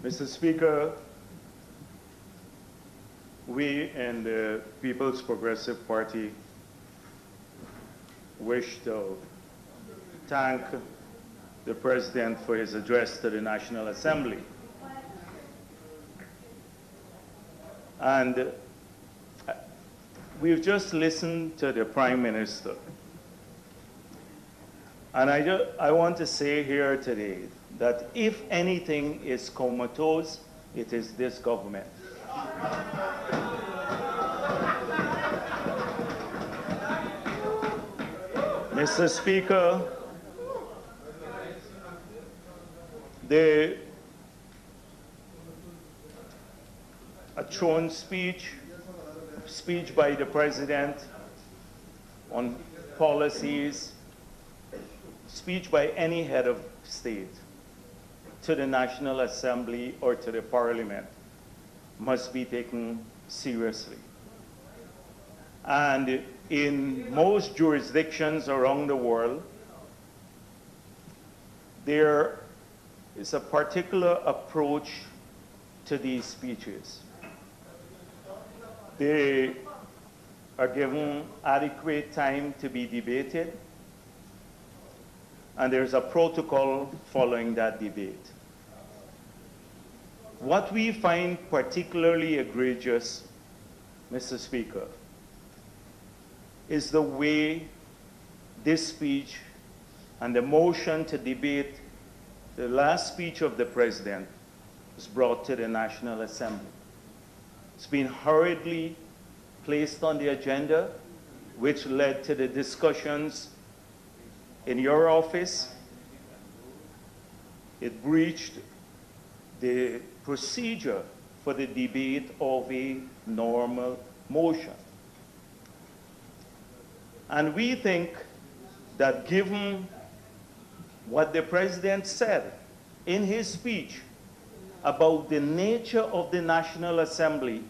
Mr. Speaker, we in the People's Progressive Party wish to thank the President for his address to the National Assembly. And we've just listened to the Prime Minister. And I want to say here today that if anything is comatose, it is this government. Mr. Speaker, a throne speech by the President on policies, speech by any head of state to the National Assembly or to the Parliament must be taken seriously. And in most jurisdictions around the world, there is a particular approach to these speeches. They are given adequate time to be debated, and there's a protocol following that debate. What we find particularly egregious, Mr. Speaker, is the way this speech and the motion to debate the last speech of the President was brought to the National Assembly. It's been hurriedly placed on the agenda, which led to the discussions in your office. It breached the procedure for the debate of a normal motion. And we think that given what the President said in his speech about the nature of the National Assembly,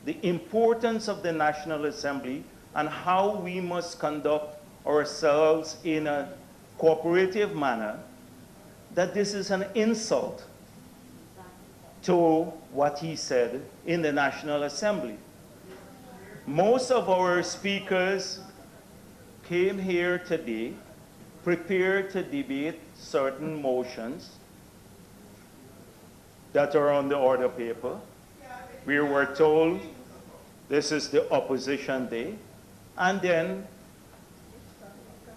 the importance of the National Assembly, and how we must conduct ourselves in a cooperative manner, that this is an insult to what he said in the National Assembly. Most of our speakers came here today prepared to debate certain motions that are on the order paper. We were told this is the opposition day, and then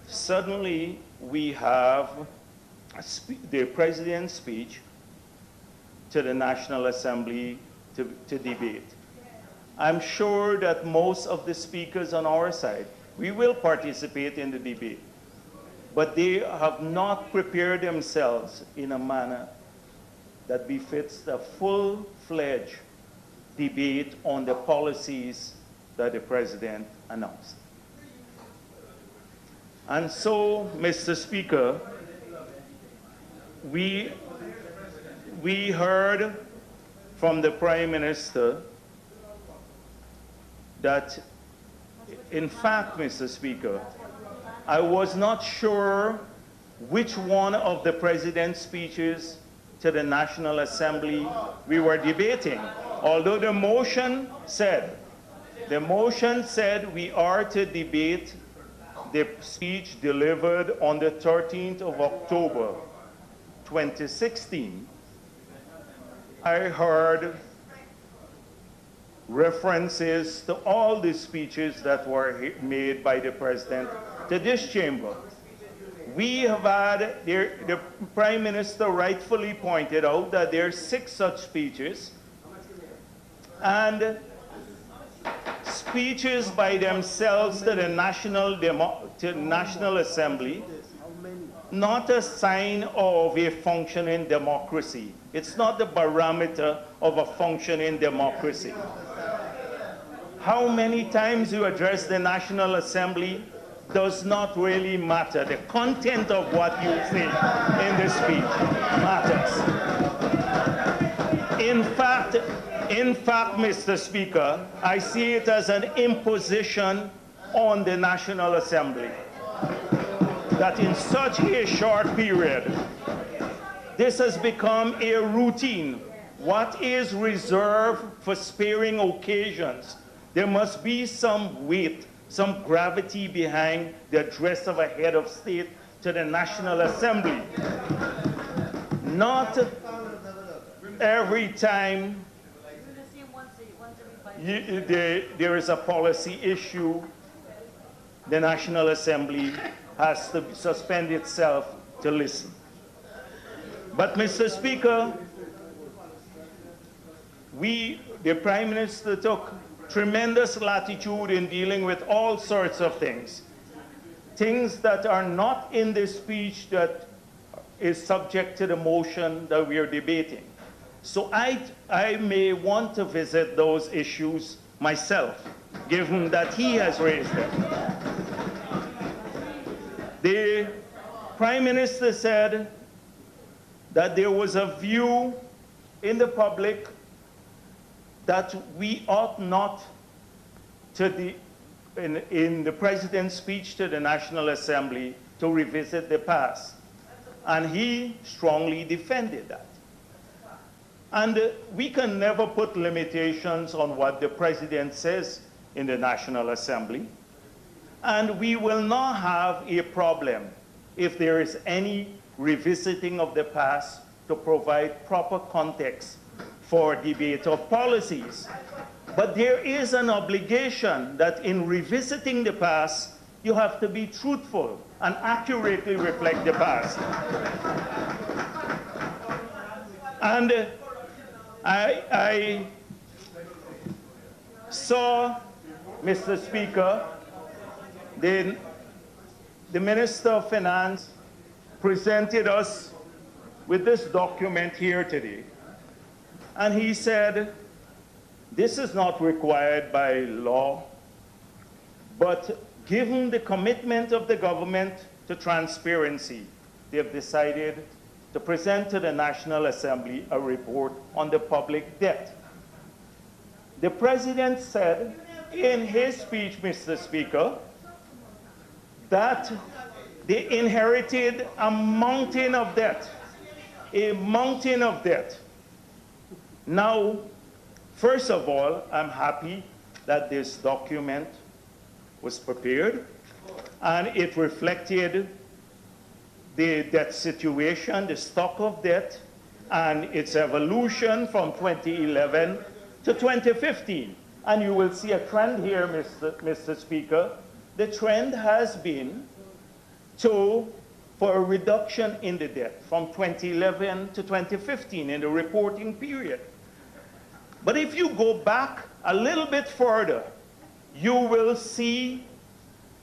suddenly we have the President's speech to the National Assembly to debate. I'm sure that most of the speakers on our side, we will participate in the debate, but they have not prepared themselves in a manner that befits the full-fledged debate on the policies that the President announced. And so, Mr. Speaker, we heard from the Prime Minister that, in fact, Mr. Speaker, I was not sure which one of the President's speeches to the National Assembly we were debating, although the motion said we are to debate the speech delivered on the 13th of October, 2016. I heard references to all the speeches that were made by the President to this chamber. We have had, the Prime Minister rightfully pointed out that there are 6 such speeches, and speeches by themselves to the National Assembly, not a sign of a functioning democracy. It's not the barometer of a functioning democracy. How many times you address the National Assembly does not really matter. The content of what you say in the speech matters. In fact, Mr. Speaker, I see it as an imposition on the National Assembly that in such a short period, this has become a routine what is reserved for sparing occasions, there must be some weight, some gravity behind the address of a head of state to the National Assembly. Not every time there is a policy issue, the National Assembly has to suspend itself to listen. But, Mr. Speaker, the Prime Minister took tremendous latitude in dealing with all sorts of things. Things that are not in the speech that is subject to the motion that we are debating. So I may want to visit those issues myself, given that he has raised them. The Prime Minister said that there was a view in the public that we ought not to, in the President's speech to the National Assembly, to revisit the past. And he strongly defended that. And we can never put limitations on what the President says in the National Assembly. And we will not have a problem if there is any revisiting of the past to provide proper context for debate of policies. But there is an obligation that in revisiting the past, you have to be truthful and accurately reflect the past. And I saw, Mr. Speaker, the Minister of Finance presented us with this document here today. And he said, this is not required by law, but given the commitment of the government to transparency, they have decided to present to the National Assembly a report on the public debt. The President said in his speech, Mr. Speaker, that they inherited a mountain of debt, a mountain of debt. Now, first of all, I'm happy that this document was prepared and it reflected the debt situation, the stock of debt, and its evolution from 2011 to 2015. And you will see a trend here, Mr. Speaker. The trend has been for a reduction in the debt from 2011 to 2015 in the reporting period. But if you go back a little bit further, you will see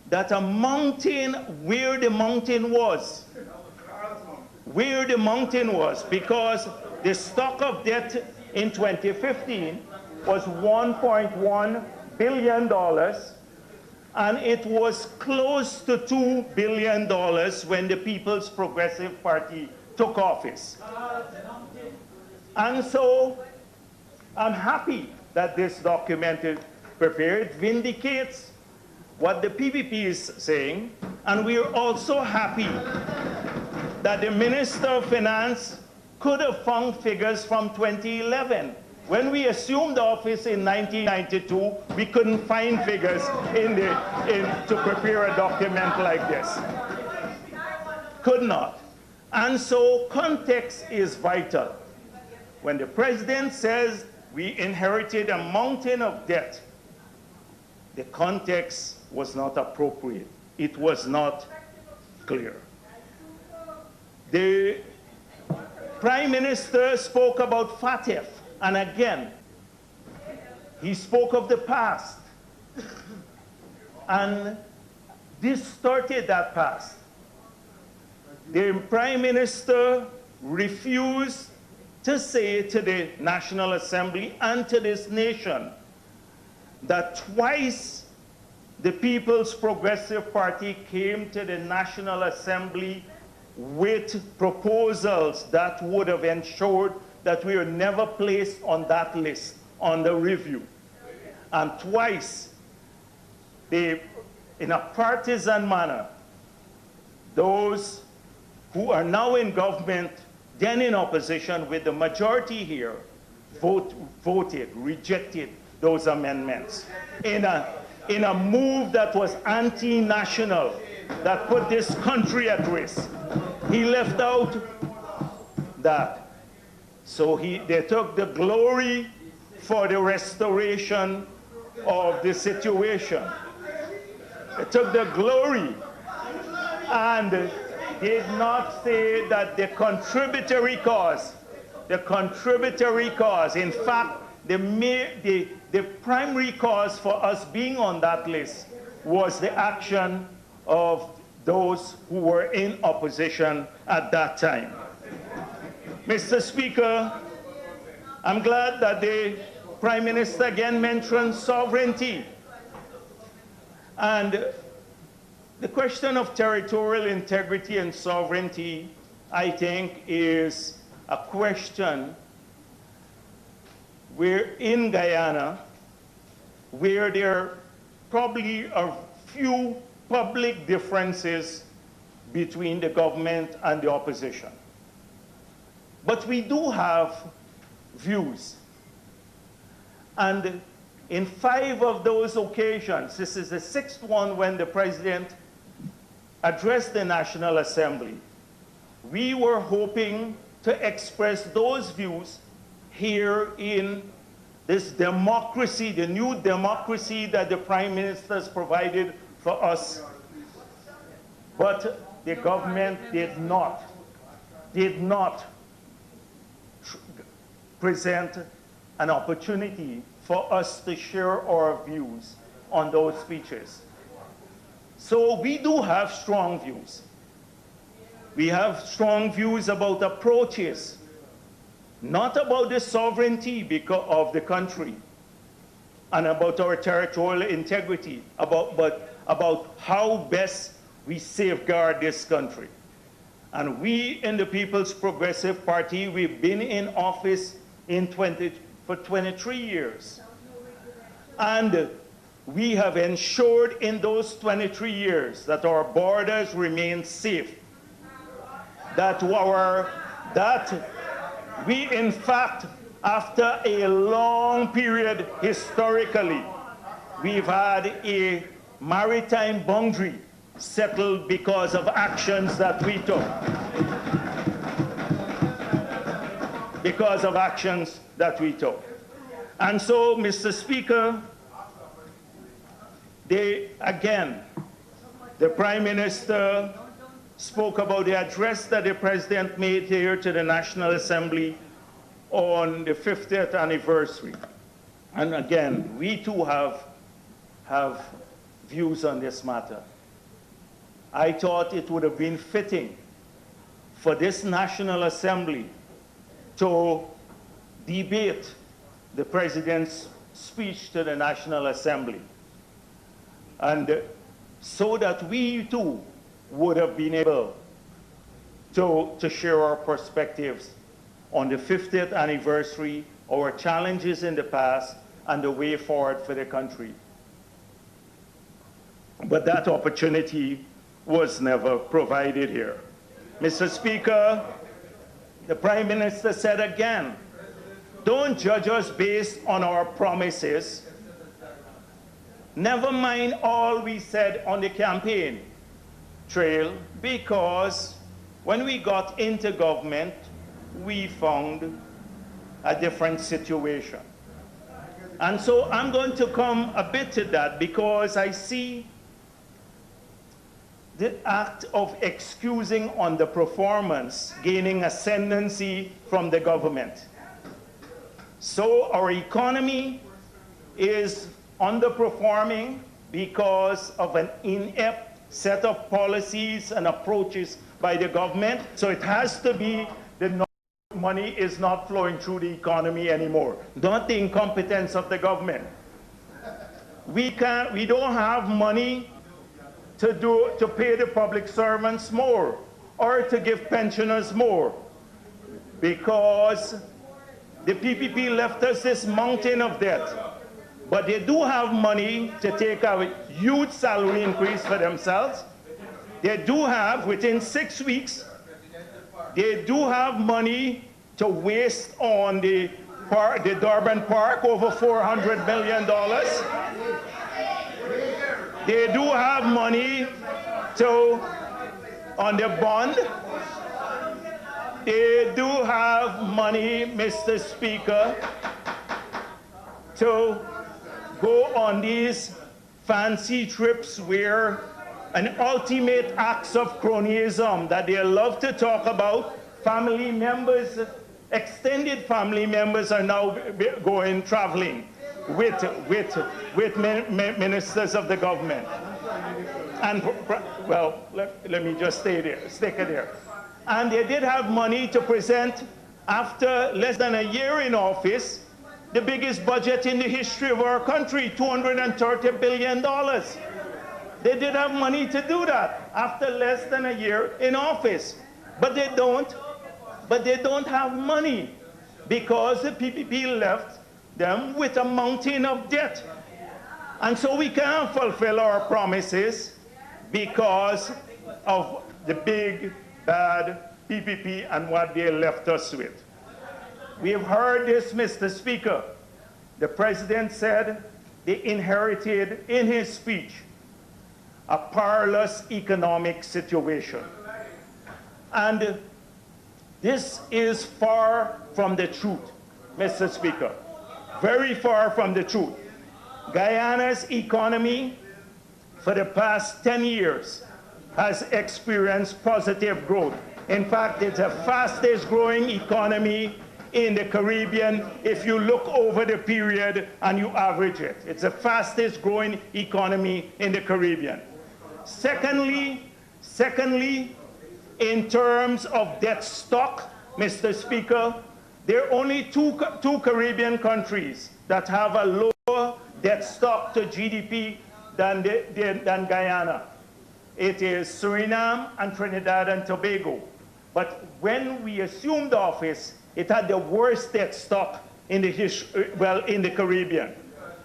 that a mountain, where the mountain was, because the stock of debt in 2015 was $1.1 billion, and it was close to $2 billion when the People's Progressive Party took office. And so I'm happy that this document is prepared. It vindicates what the PPP is saying, and we are also happy that the Minister of Finance could have found figures from 2011. When we assumed office in 1992, we couldn't find figures to prepare a document like this. Could not. And so context is vital. When the President says we inherited a mountain of debt, the context was not appropriate. It was not clear. The Prime Minister spoke about FATF, and again, he spoke of the past and distorted that past. The Prime Minister refused to say to the National Assembly and to this nation that twice the People's Progressive Party came to the National Assembly with proposals that would have ensured that we were never placed on that list, on the review. And twice, in a partisan manner, those who are now in government, then in opposition with the majority here, rejected those amendments in a move that was anti-national, that put this country at risk. He left out that. So they took the glory for the restoration of the situation. They took the glory and did not say that the contributory cause, in fact, the primary cause for us being on that list was the action of those who were in opposition at that time. Mr. Speaker, I'm glad that the Prime Minister again mentioned sovereignty. And the question of territorial integrity and sovereignty, I think, is a question where in Guyana, where there probably are few public differences between the government and the opposition. But we do have views. And in 5 of those occasions, this is the 6th one when the President addressed the National Assembly, we were hoping to express those views here in this democracy, the new democracy that the Prime Minister has provided for us. But the government did not present an opportunity for us to share our views on those speeches. So we do have strong views. We have strong views about approaches, not about the sovereignty of the country and about our territorial integrity, but about how best we safeguard this country. And we in the People's Progressive Party, we've been in office for 23 years. And we have ensured in those 23 years that our borders remain safe, that we, in fact, after a long period historically, we've had a maritime boundary settled because of actions that we took. And so, Mr. Speaker, the Prime Minister spoke about the address that the President made here to the National Assembly on the 50th anniversary. And again, we too have views on this matter. I thought it would have been fitting for this National Assembly to debate the President's speech to the National Assembly, and so that we too would have been able to share our perspectives on the 50th anniversary, our challenges in the past, and the way forward for the country. But that opportunity was never provided here. Mr. Speaker, the Prime Minister said again, don't judge us based on our promises. Never mind all we said on the campaign trail, because when we got into government, we found a different situation. And so I'm going to come a bit to that, because I see the act of excusing on the performance gaining ascendancy from the government. So our economy is underperforming because of an inept set of policies and approaches by the government. So it has to be the money is not flowing through the economy anymore, not the incompetence of the government. We don't have money to pay the public servants more or to give pensioners more, because the PPP left us this mountain of debt. But they do have money to take a huge salary increase for themselves. They do have, within 6 weeks, they do have money to waste on the the Durban Park, over $400 million. They do have money on the bond. They do have money, Mr. Speaker, to go on these fancy trips where an ultimate acts of cronyism that they love to talk about. Family members, extended family members are now going traveling with ministers of the government. And, well, let me just stick it there. And they did have money to present, after less than a year in office, the biggest budget in the history of our country, $230 billion. They did have money to do that after less than a year in office. But they don't have money because the PPP left them with a mountain of debt. And so we can't fulfill our promises because of the big, bad PPP and what they left us with. We have heard this, Mr. Speaker. The president said they inherited, in his speech, a perilous economic situation. And this is far from the truth, Mr. Speaker. Very far from the truth. Guyana's economy for the past 10 years has experienced positive growth. In fact, it's the fastest growing economy in the Caribbean if you look over the period and you average it. It's the fastest growing economy in the Caribbean. Secondly, in terms of debt stock, Mr. Speaker, there are only two Caribbean countries that have a lower debt stock to GDP than Guyana. It is Suriname and Trinidad and Tobago. But when we assumed office, it had the worst debt stock in the Caribbean.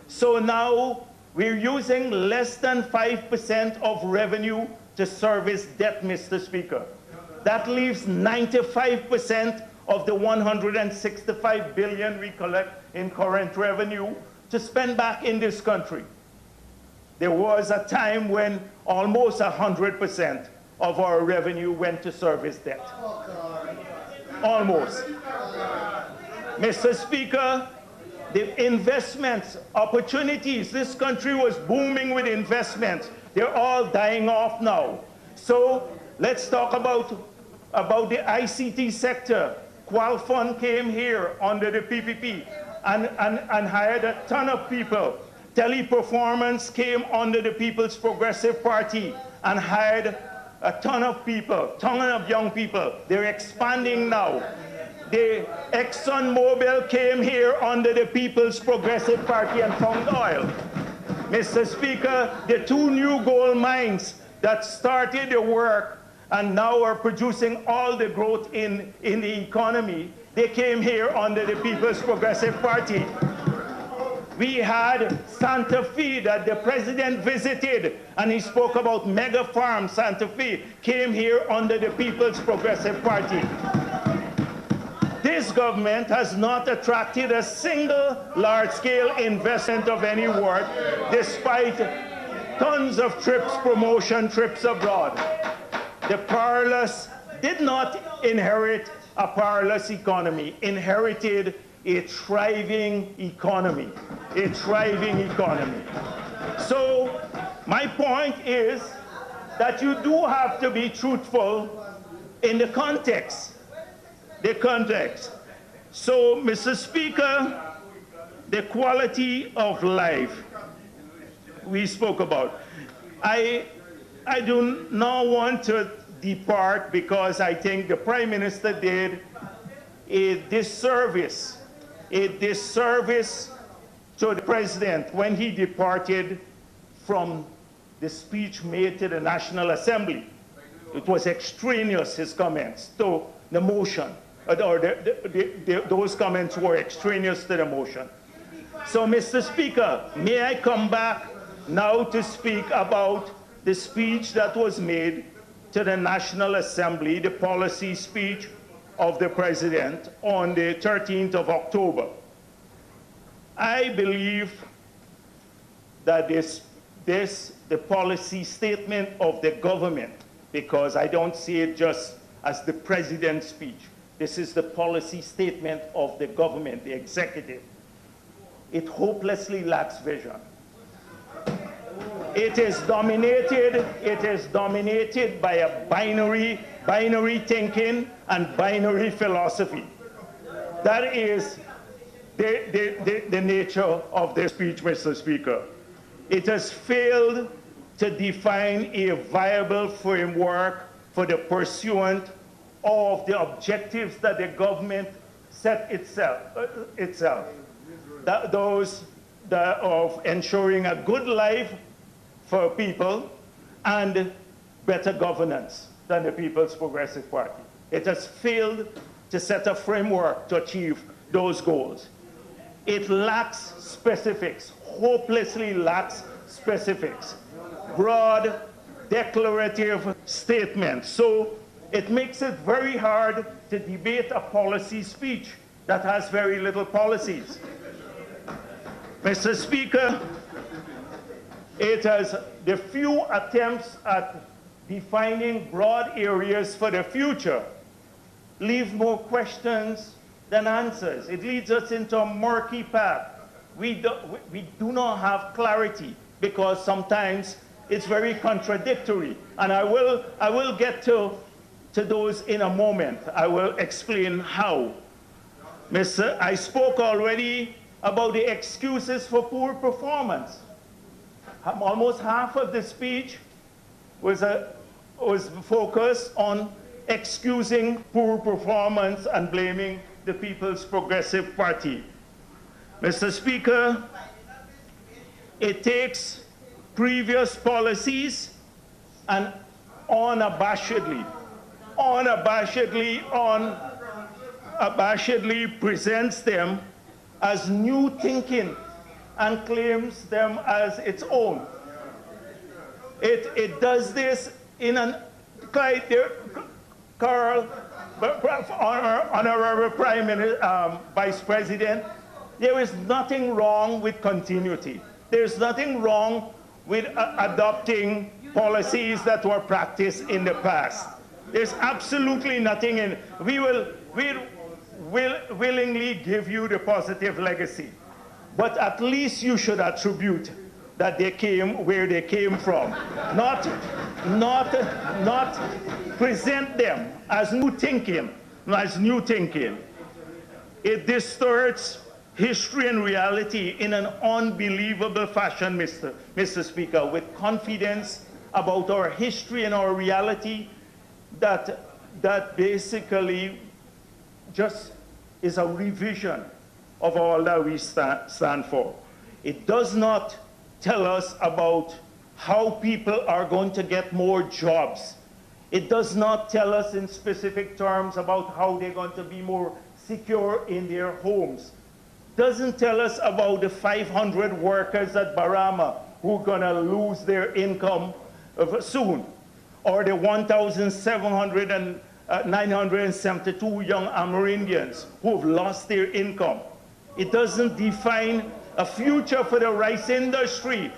So now we're using less than 5% of revenue to service debt, Mr. Speaker. That leaves 95% of the $165 billion we collect in current revenue to spend back in this country. There was a time when almost 100% of our revenue went to service debt. Almost. Mr. Speaker, the investments, opportunities, this country was booming with investments. They're all dying off now. So let's talk about the ICT sector. Qualfund came here under the PPP and hired a ton of people. Teleperformance came under the People's Progressive Party and hired a ton of people, ton of young people. They're expanding now. The ExxonMobil came here under the People's Progressive Party and found oil. Mr. Speaker, the two new gold mines that started the work and now are producing all the growth in the economy, they came here under the People's Progressive Party. We had Santa Fe that the president visited, and he spoke about mega farm. Santa Fe came here under the People's Progressive Party. This government has not attracted a single large-scale investment of any worth, despite tons of trips, promotion trips abroad. The perilous did not inherit a perilous economy, inherited a thriving economy, a thriving economy. So my point is that you do have to be truthful in the context. So, Mr. Speaker, the quality of life we spoke about. I do not want to depart because I think the Prime Minister did a disservice to the President when he departed from the speech made to the National Assembly. It was extraneous, his comments, to the motion. Those comments were extraneous to the motion. So, Mr. Speaker, may I come back now to speak about the speech that was made to the National Assembly, the policy speech of the President on the 13th of October. I believe that the policy statement of the government, because I don't see it just as the president's speech. This is the policy statement of the government, the executive. It hopelessly lacks vision. It is dominated by a binary thinking and binary philosophy. That is the nature of the speech, Mr. Speaker. It has failed to define a viable framework for the pursuit of the objectives that the government set itself. Those of ensuring a good life for people and better governance than the People's Progressive Party. It has failed to set a framework to achieve those goals. It lacks specifics, hopelessly lacks specifics, broad declarative statements. So it makes it very hard to debate a policy speech that has very little policies. Mr. Speaker, it has the few attempts at defining broad areas for the future leave more questions than answers. It leads us into a murky path. We do not have clarity because sometimes it's very contradictory. And I will get to those in a moment. I will explain how. I spoke already about the excuses for poor performance. Almost half of the speech was focused on excusing poor performance and blaming the People's Progressive Party. Mr. Speaker, it takes previous policies and unabashedly presents them as new thinking and claims them as its own. It does this in an Carl, Honorable Vice President, there is nothing wrong with continuity. There's nothing wrong with adopting policies that were practiced in the past. There's absolutely nothing in. We'll willingly give you the positive legacy, but at least you should attribute that they came where they came from, not present them as new thinking, It distorts history and reality in an unbelievable fashion, Mr. Speaker, with confidence about our history and our reality that basically just is a revision of all that we stand for. It does not tell us about how people are going to get more jobs. It does not tell us in specific terms about how they're going to be more secure in their homes. Doesn't tell us about the 500 workers at Barama who are going to lose their income soon, or the 1,700 and 972 young Amerindians who have lost their income. It doesn't define a future for the rice industry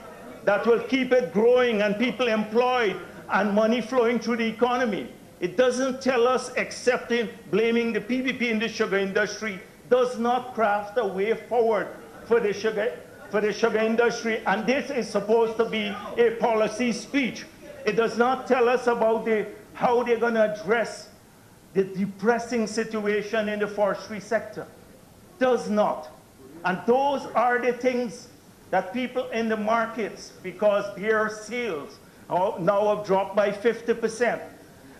that will keep it growing and people employed and money flowing through the economy. It doesn't tell us, except in blaming the PPP in the sugar industry, does not craft a way forward for the sugar industry, and this is supposed to be a policy speech. It does not tell us about how they're going to address the depressing situation in the forestry sector. Does not. And those are the things that people in the markets, because their sales now have dropped by 50%.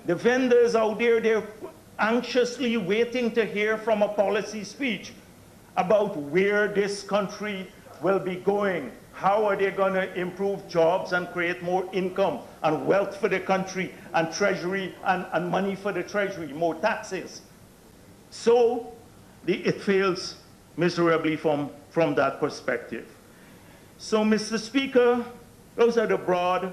The vendors out there, they're anxiously waiting to hear from a policy speech about where this country will be going. How are they going to improve jobs and create more income and wealth for the country and treasury and money for the treasury, more taxes. So it fails miserably from that perspective. So, Mr. Speaker, those are the broad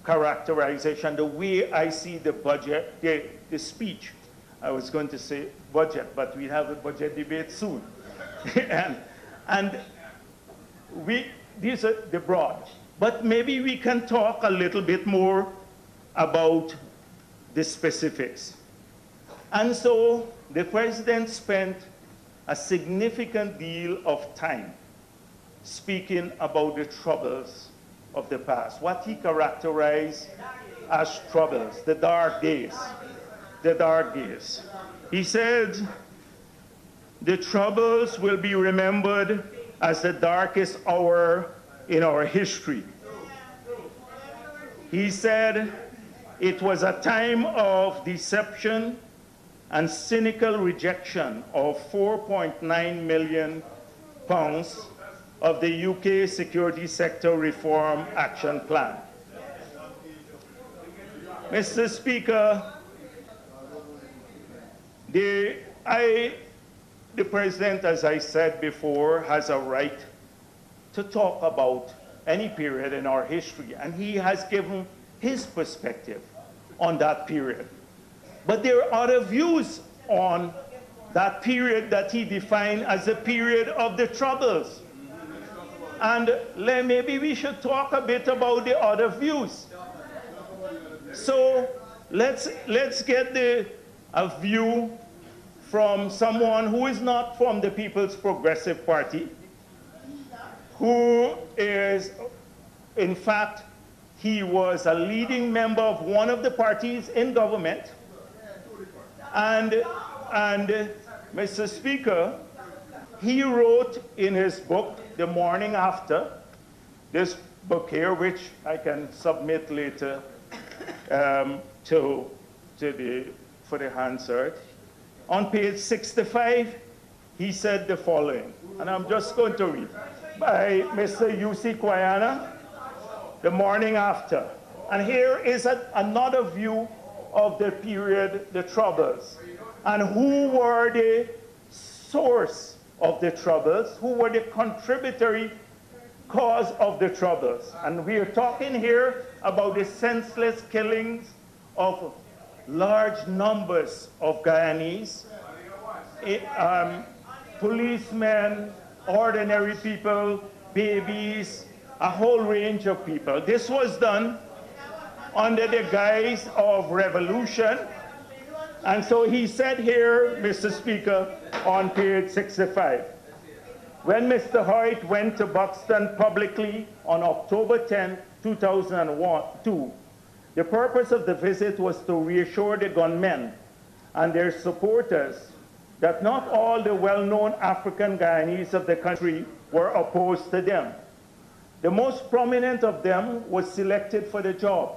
characterization, the way I see the budget, the speech. I was going to say budget, but we have a budget debate soon. And these are the broad. But maybe we can talk a little bit more about the specifics. And so the president spent a significant deal of time speaking about the troubles of the past, what he characterized as troubles, the dark days, the dark days. He said, the troubles will be remembered as the darkest hour in our history. He said, it was a time of deception and cynical rejection of £4.9 million of the UK Security Sector Reform Action Plan. Mr. Speaker, the President, as I said before, has a right to talk about any period in our history, and he has given his perspective on that period. But there are other views on that period that he defined as the period of the Troubles. And maybe we should talk a bit about the other views. So let's get a view from someone who is not from the People's Progressive Party, who is, in fact, he was a leading member of one of the parties in government. And Mr. Speaker, he wrote in his book, The Morning After, this book here, which I can submit later for the Hansard. On page 65, he said the following, and I'm just going to read, by Mr. U.C. Quayana, The Morning After. And here is another view of the period, the Troubles, and who were the source of the Troubles, who were the contributory cause of the Troubles. And we are talking here about the senseless killings of large numbers of Guyanese, policemen, ordinary people, babies, a whole range of people. This was done under the guise of revolution. And so he said here, Mr. Speaker, on page 65, when Mr. Hoyt went to Buxton publicly on October 10, 2002, the purpose of the visit was to reassure the gunmen and their supporters that not all the well-known African Guyanese of the country were opposed to them. The most prominent of them was selected for the job.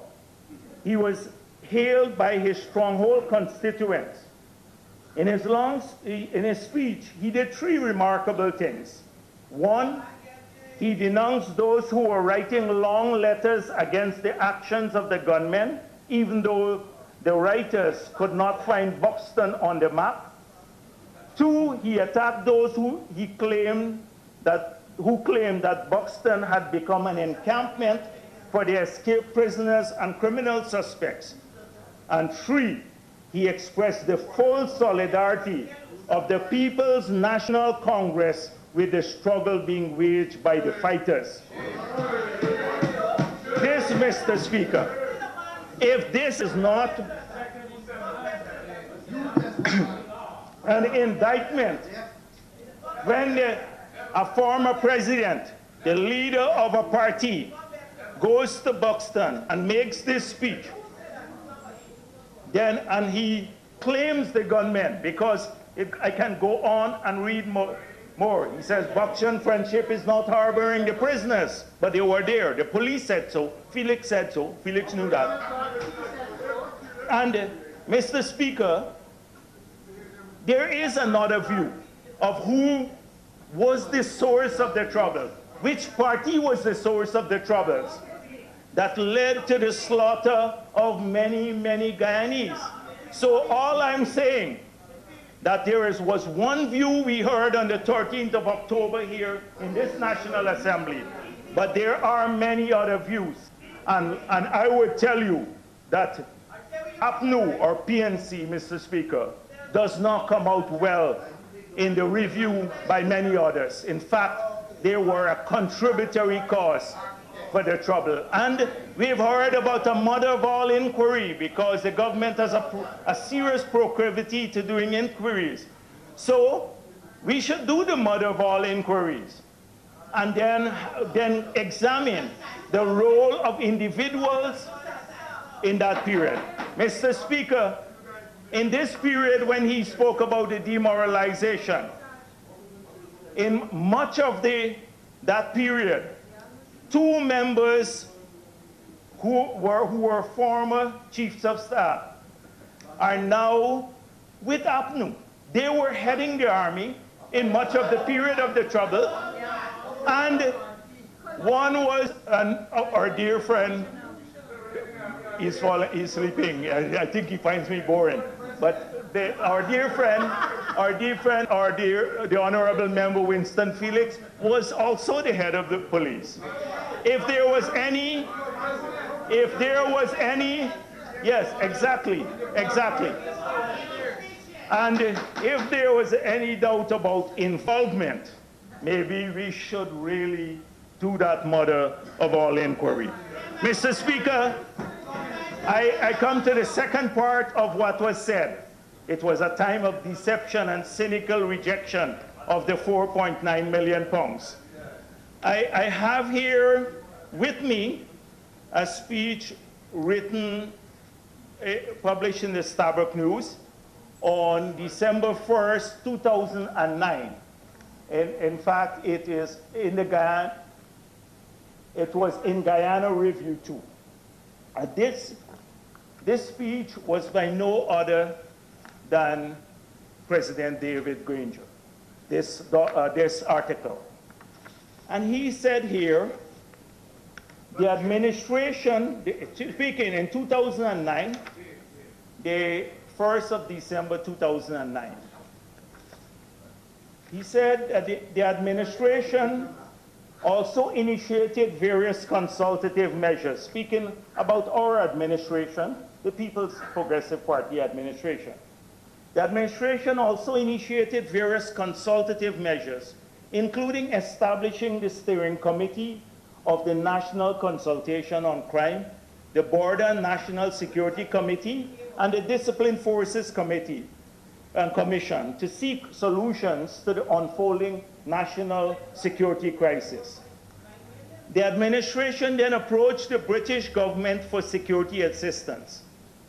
He was hailed by his stronghold constituents. In his speech, he did three remarkable things. One, he denounced those who were writing long letters against the actions of the gunmen, even though the writers could not find Buxton on the map. Two, he attacked those who claimed that Buxton had become an encampment for the escaped prisoners and criminal suspects. And three, he expressed the full solidarity of the People's National Congress with the struggle being waged by the fighters. This, Mr. Speaker, if this is not an indictment, when a former president, the leader of a party, goes to Buxton and makes this speech, and he claims the gunmen, because I can go on and read more. He says, Buxton Friendship is not harboring the prisoners, but they were there. The police said so. Felix said so. Felix knew that. And Mr. Speaker, there is another view of who was the source of the trouble. Which party was the source of the troubles that led to the slaughter of many, many Guyanese? So all I'm saying, that there was one view we heard on the 13th of October here in this National Assembly, but there are many other views. And I would tell you that APNU or PNC, Mr. Speaker, does not come out well in the review by many others. In fact, they were a contributory cause for the trouble. And we've heard about a mother of all inquiry because the government has a serious proclivity to doing inquiries. So we should do the mother of all inquiries and then examine the role of individuals in that period. Mr. Speaker, in this period when he spoke about the demoralization, in much of that period, two members who were former chiefs of staff are now with APNU. They were heading the army in much of the period of the trouble, and one was our dear friend. He's sleeping. I think he finds me boring. But the honorable member Winston Felix was also the head of the police. If there was any, yes, exactly. And if there was any doubt about involvement, maybe we should really do that mother of all inquiry. Mr. Speaker, I come to the second part of what was said. It was a time of deception and cynical rejection of the 4.9 million pounds. I have here with me a speech written, published in the Starbuck News on December 1st, 2009. In fact, it is in the Guyana, it was in Guyana Review too. This speech was by no other than President David Granger, this article. And he said here, the administration, speaking in 2009, the 1st of December 2009, he said that the administration also initiated various consultative measures. Speaking about our administration, the People's Progressive Party administration. The administration also initiated various consultative measures, including establishing the steering committee of the National Consultation on Crime, the Border National Security Committee, and the Disciplined Forces Committee and Commission to seek solutions to the unfolding national security crisis. The administration then approached the British government for security assistance.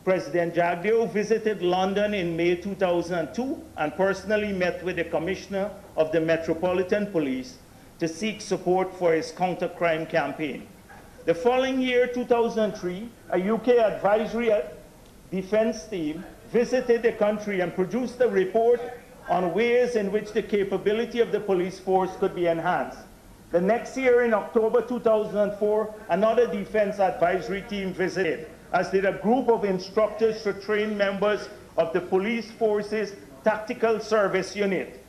President Jagdeo visited London in May 2002 and personally met with the Commissioner of the Metropolitan Police to seek support for his counter-crime campaign. The following year, 2003, a UK advisory defense team visited the country and produced a report on ways in which the capability of the police force could be enhanced. The next year, in October 2004, another defense advisory team visited, as did a group of instructors to train members of the police force's tactical service unit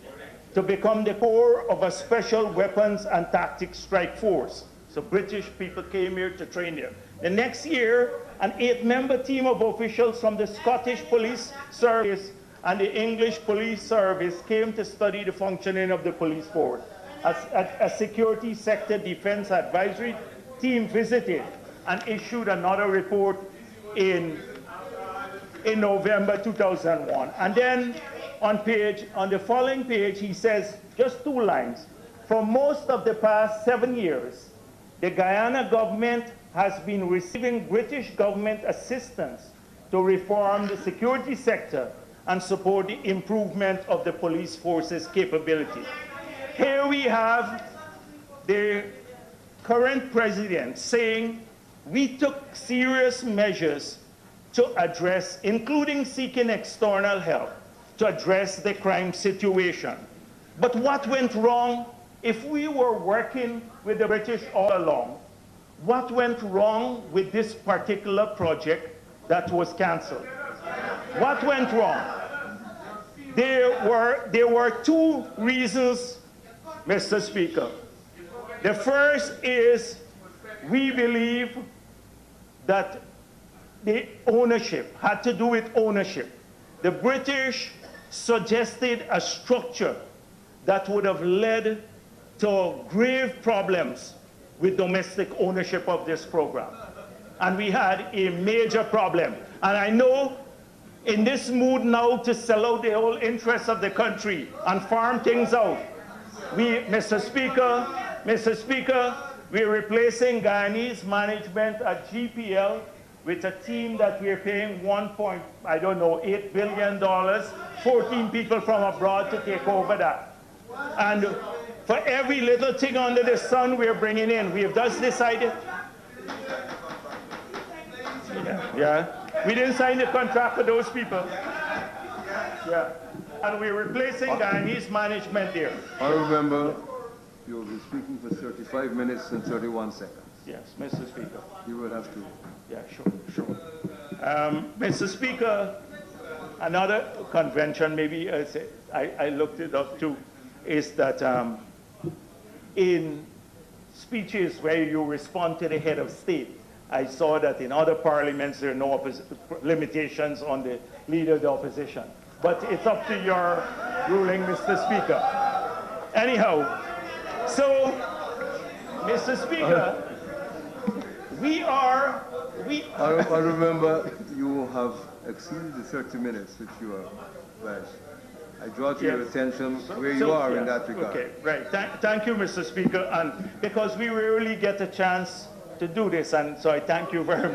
to become the core of a special weapons and tactics strike force. So British people came here to train them. The next year, an 8-member team of officials from the Scottish Police Service and the English Police Service came to study the functioning of the police force. A security sector defense advisory team visited and issued another report in November 2001. And then on the following page, he says, just 2 lines, for most of the past 7 years, the Guyana government has been receiving British government assistance to reform the security sector and support the improvement of the police force's capability. Here we have the current president saying we took serious measures to address, including seeking external help, to address the crime situation. But what went wrong? If we were working with the British all along, what went wrong with this particular project that was canceled? What went wrong? There were 2 reasons, Mr. Speaker. The first is we believe that the ownership had to do with ownership. The British suggested a structure that would have led to grave problems with domestic ownership of this program. And we had a major problem. And I know in this mood now to sell out the whole interests of the country and farm things out, Mr. Speaker, we're replacing Guyanese management at GPL with a team that we're paying $8 billion, 14 people from abroad to take over that. And for every little thing under the sun we're bringing in, we have just decided, we didn't sign the contract for those people. Yeah. And we're replacing Guyanese management there. Honourable Member, you will be speaking for 35 minutes and 31 seconds. Yes, Mr. Speaker. You will have to. Yeah, sure. Mr. Speaker, another convention, maybe I looked it up too, is that in speeches where you respond to the head of state, I saw that in other parliaments there are no limitations on the leader of the opposition. But it's up to your ruling, Mr. Speaker. Anyhow, so, Mr. Speaker, I remember you have exceeded the 30 minutes which you are pledged. I draw to your attention where you are in that regard. Okay, right. Thank you, Mr. Speaker, and because we rarely get a chance to do this, and so I thank you very much.